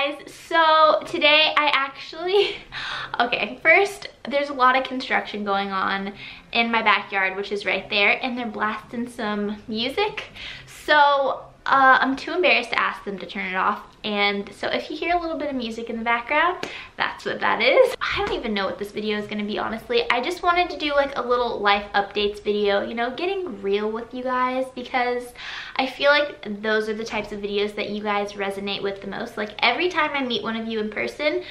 guys, so today I actually, okay, first there's a lot of construction going on in my backyard, which is right there, and they're blasting some music, so I'm too embarrassed to ask them to turn it off. And so if you hear a little bit of music in the background, that's what that is. I don't even know what this video is going to be, honestly. I just wanted to do like a little life updates video, you know, getting real with you guys, because I feel like those are the types of videos that you guys resonate with the most. Like every time I meet one of you in person,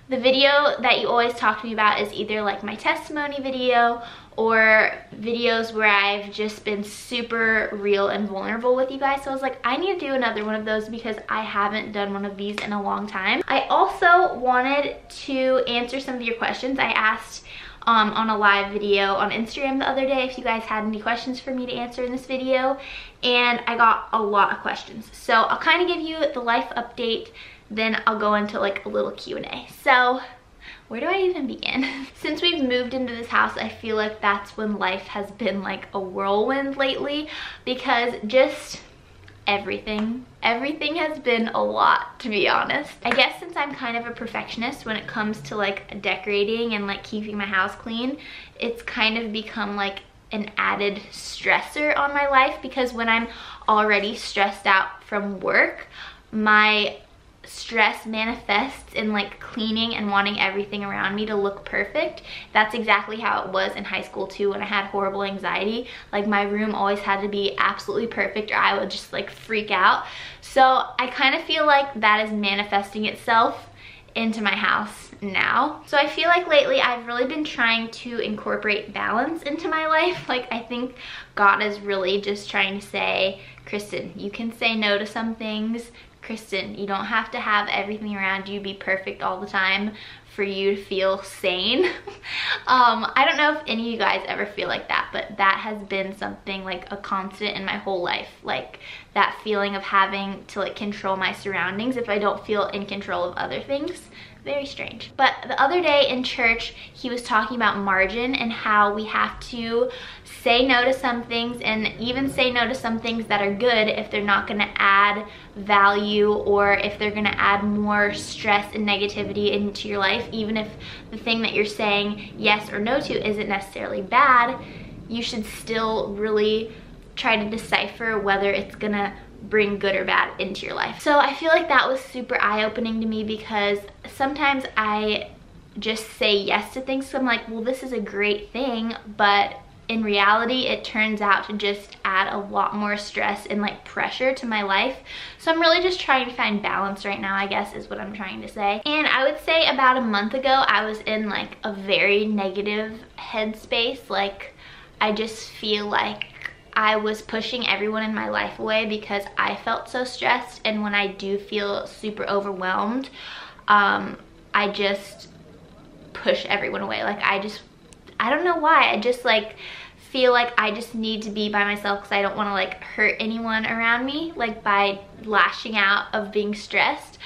the video that you always talk to me about is either like my testimony video or videos where I've just been super real and vulnerable with you guys. So I was like, I need to do another one of those because I haven't done one of these in a long time. I also wanted to answer some of your questions. I asked on a live video on Instagram the other day if you guys had any questions for me to answer in this video, and I got a lot of questions. So I'll kind of give you the life update, then I'll go into like a little Q&A. So where do I even begin? Since we've moved into this house, I feel like that's when life has been like a whirlwind lately, because just everything has been a lot, to be honest. I guess since I'm kind of a perfectionist when it comes to like decorating and like keeping my house clean, it's kind of become like an added stressor on my life, because when I'm already stressed out from work, my stress manifests in like cleaning and wanting everything around me to look perfect. That's exactly how it was in high school too, when I had horrible anxiety. Like my room always had to be absolutely perfect or I would just like freak out. So I kind of feel like that is manifesting itself into my house now. So I feel like lately I've really been trying to incorporate balance into my life. Like I think God is really just trying to say, Kristen, you can say no to some things. Kristen, you don't have to have everything around you be perfect all the time for you to feel sane. I don't know if any of you guys ever feel like that, but that has been something like a constant in my whole life. Like that feeling of having to like control my surroundings if I don't feel in control of other things. Very strange. But the other day in church, he was talking about margin and how we have to say no to some things, and even say no to some things that are good if they're not going to add value, or if they're going to add more stress and negativity into your life. Even if the thing that you're saying yes or no to isn't necessarily bad, you should still really try to decipher whether it's going to bring good or bad into your life. So I feel like that was super eye-opening to me, because sometimes I just say yes to things. So I'm like, well, this is a great thing, but in reality it turns out to just add a lot more stress and like pressure to my life. So I'm really just trying to find balance right now, I guess is what I'm trying to say. And I would say about a month ago I was in like a very negative headspace. Like I just feel like I was pushing everyone in my life away because I felt so stressed. And when I do feel super overwhelmed, I just push everyone away. Like I don't know why. I just like feel like I just need to be by myself, because I don't want to like hurt anyone around me, like by lashing out of being stressed.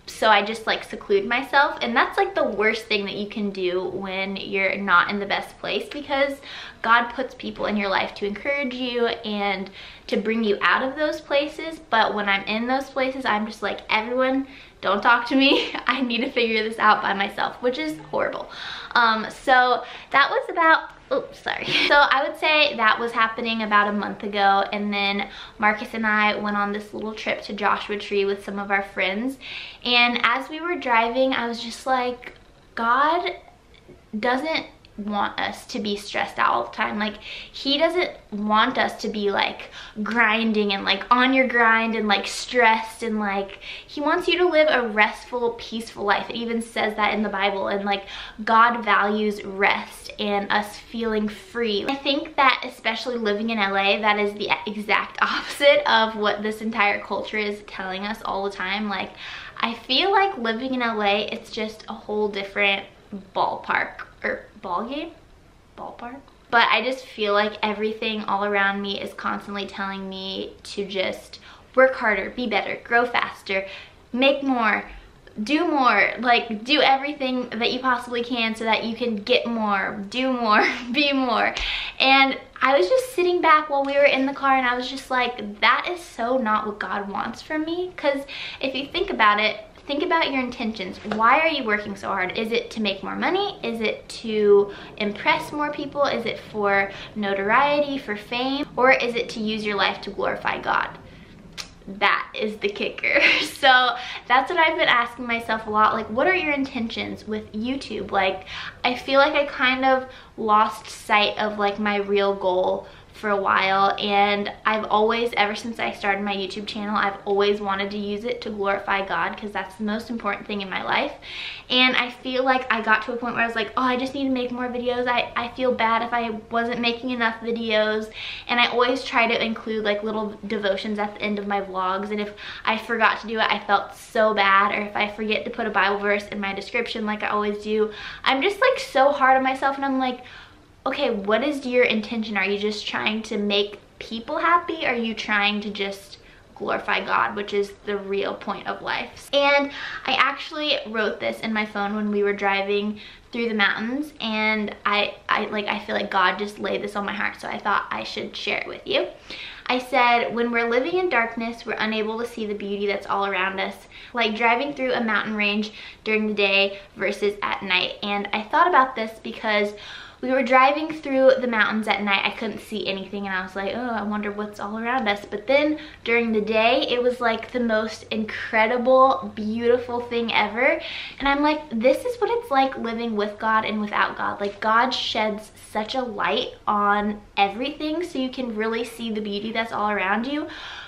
So I just like seclude myself, and that's like the worst thing that you can do when you're not in the best place, because God puts people in your life to encourage you and to bring you out of those places. But when I'm in those places, I'm just like, everyone don't talk to me. I need to figure this out by myself, which is horrible. So that was about, oops, sorry. So I would say that was happening about a month ago, and then Marcus and I went on this little trip to Joshua Tree with some of our friends. And as we were driving, I was just like, God doesn't want us to be stressed out all the time. Like he doesn't want us to be like grinding and like on your grind and like stressed, and like he wants you to live a restful, peaceful life. It even says that in the Bible, and like God values rest and us feeling free. I think that especially living in LA, that is the exact opposite of what this entire culture is telling us all the time. Like I feel like living in LA, it's just a whole different ballpark, or ballpark. But I just feel like everything all around me is constantly telling me to just work harder, be better, grow faster, make more, do more, like do everything that you possibly can so that you can get more, do more, be more. And I was just sitting back while we were in the car, and I was just like, that is so not what God wants from me. Because if you think about it, think about your intentions. Why are you working so hard? Is it to make more money? Is it to impress more people? Is it for notoriety, for fame? Or is it to use your life to glorify God? That is the kicker. So that's what I've been asking myself a lot. Like, what are your intentions with YouTube? Like, I feel like I kind of lost sight of like my real goal for a while, and I've always, ever since I started my YouTube channel, I've always wanted to use it to glorify God, because that's the most important thing in my life. And I feel like I got to a point where I was like, oh, I just need to make more videos. I feel bad if I wasn't making enough videos, and I always try to include like little devotions at the end of my vlogs, and if I forgot to do it, I felt so bad. Or if I forget to put a Bible verse in my description like I always do, I'm just like so hard on myself, and I'm like, okay, what is your intention? Are you just trying to make people happy? Are you trying to just glorify God, which is the real point of life? And I actually wrote this in my phone when we were driving through the mountains, and I feel like God just laid this on my heart, so I thought I should share it with you. I said, when we're living in darkness, we're unable to see the beauty that's all around us, like driving through a mountain range during the day versus at night. And I thought about this because we were driving through the mountains at night. I couldn't see anything, and I was like, oh, I wonder what's all around us. But then during the day, it was like the most incredible, beautiful thing ever. And I'm like, this is what it's like living with God and without God. Like, God sheds such a light on everything, so you can really see the beauty that's all around you.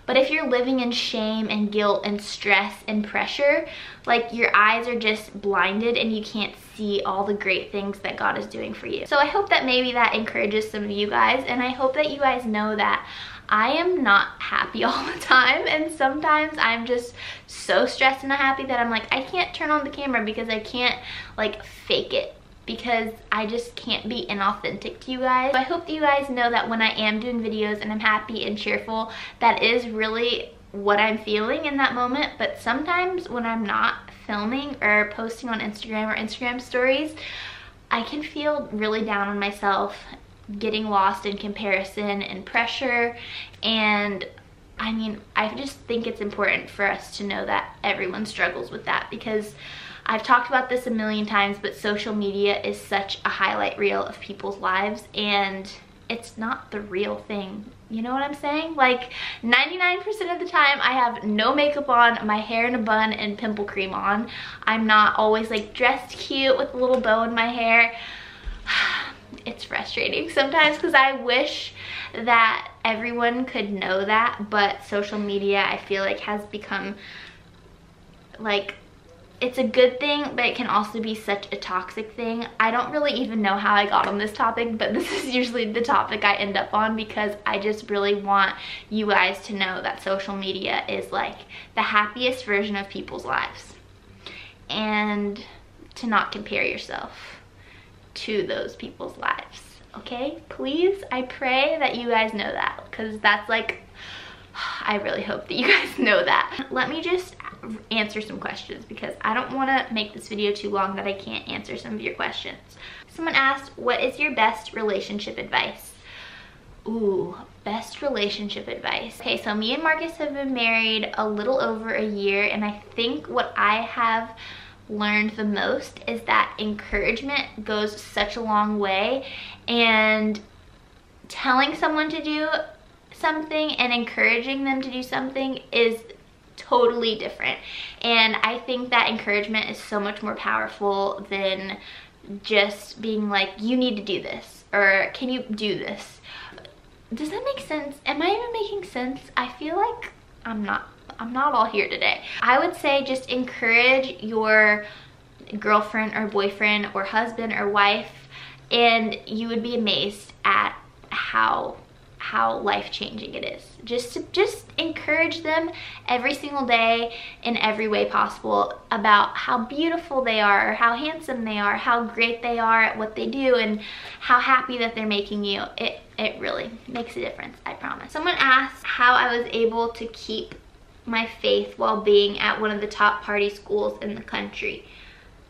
But if you're living in shame and guilt and stress and pressure, like, your eyes are just blinded and you can't see all the great things that God is doing for you. So I hope that maybe that encourages some of you guys, and I hope that you guys know that I am not happy all the time, and sometimes I'm just so stressed and unhappy that I'm like, I can't turn on the camera because I can't like fake it, because I just can't be inauthentic to you guys. So I hope that you guys know that when I am doing videos and I'm happy and cheerful, that is really what I'm feeling in that moment. But sometimes when I'm not filming or posting on Instagram or Instagram stories, I can feel really down on myself, getting lost in comparison and pressure. And I mean, I just think it's important for us to know that everyone struggles with that, because I've talked about this a million times, but social media is such a highlight reel of people's lives, and it's not the real thing. You know what I'm saying? Like, 99% of the time I have no makeup on, my hair in a bun, and pimple cream on. I'm not always like dressed cute with a little bow in my hair. It's frustrating sometimes, because I wish that everyone could know that, but social media, I feel like, has become like, it's a good thing, but it can also be such a toxic thing. I don't really even know how I got on this topic, but this is usually the topic I end up on, because I just really want you guys to know that social media is like the happiest version of people's lives, and to not compare yourself to those people's lives, okay? Please, I pray that you guys know that, because that's like, I really hope that you guys know that. Let me just answer some questions, because I don't want to make this video too long that I can't answer some of your questions. Someone asked, what is your best relationship advice? Ooh, best relationship advice. Okay, so me and Marcus have been married a little over a year, and I think what I have learned the most is that encouragement goes such a long way, and telling someone to do something and encouraging them to do something is totally different. And I think that encouragement is so much more powerful than just being like, you need to do this, or can you do this? Does that make sense? Am I even making sense? I feel like I'm not all here today. I would say just encourage your girlfriend or boyfriend or husband or wife, and you would be amazed at how life-changing it is. Just encourage them every single day in every way possible about how beautiful they are, or how handsome they are, how great they are at what they do, and how happy that they're making you. It really makes a difference, I promise. Someone asked how I was able to keep my faith while being at one of the top party schools in the country.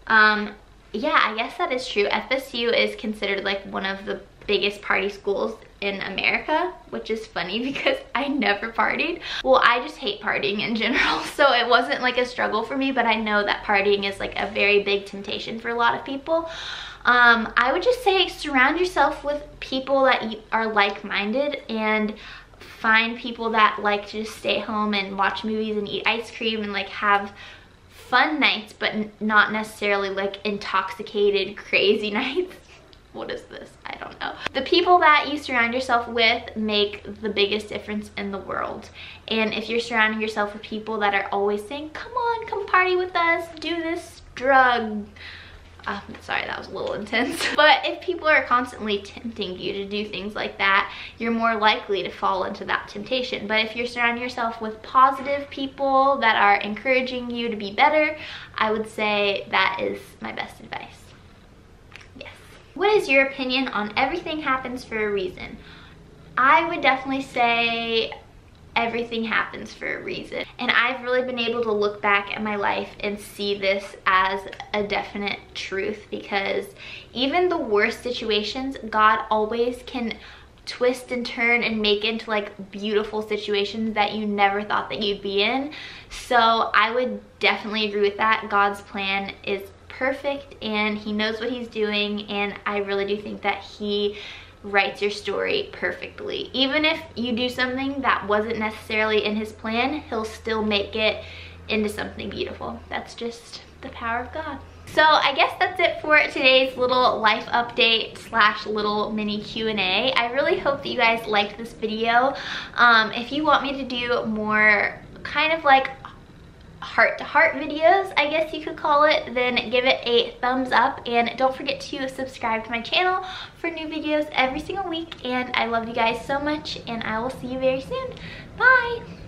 Yeah, I guess that is true. FSU is considered like one of the biggest party schools in America, which is funny because I never partied. Well, I just hate partying in general, so it wasn't like a struggle for me, but I know that partying is like a very big temptation for a lot of people. I would just say surround yourself with people that are like-minded, and find people that like to just stay home and watch movies and eat ice cream and like have fun nights, but not necessarily like intoxicated, crazy nights. What is this? I don't know. The people that you surround yourself with make the biggest difference in the world. And if you're surrounding yourself with people that are always saying, come on, come party with us, do this drug. Sorry, that was a little intense. But if people are constantly tempting you to do things like that, you're more likely to fall into that temptation. But if you're surrounding yourself with positive people that are encouraging you to be better, I would say that is my best advice. Yes. What is your opinion on everything happens for a reason? I would definitely say everything happens for a reason. And I've really been able to look back at my life and see this as a definite truth, because even the worst situations, God always can twist and turn and make into like beautiful situations that you never thought that you'd be in. So I would definitely agree with that. God's plan is perfect and he knows what he's doing, and I really do think that he writes your story perfectly. Even if you do something that wasn't necessarily in his plan, he'll still make it into something beautiful. That's just the power of God. So I guess that's it for today's little life update slash little mini Q&A. I really hope that you guys liked this video. If you want me to do more kind of like heart-to-heart videos, I guess you could call it, then give it a thumbs up, and don't forget to subscribe to my channel for new videos every single week. And I love you guys so much, and I will see you very soon. Bye!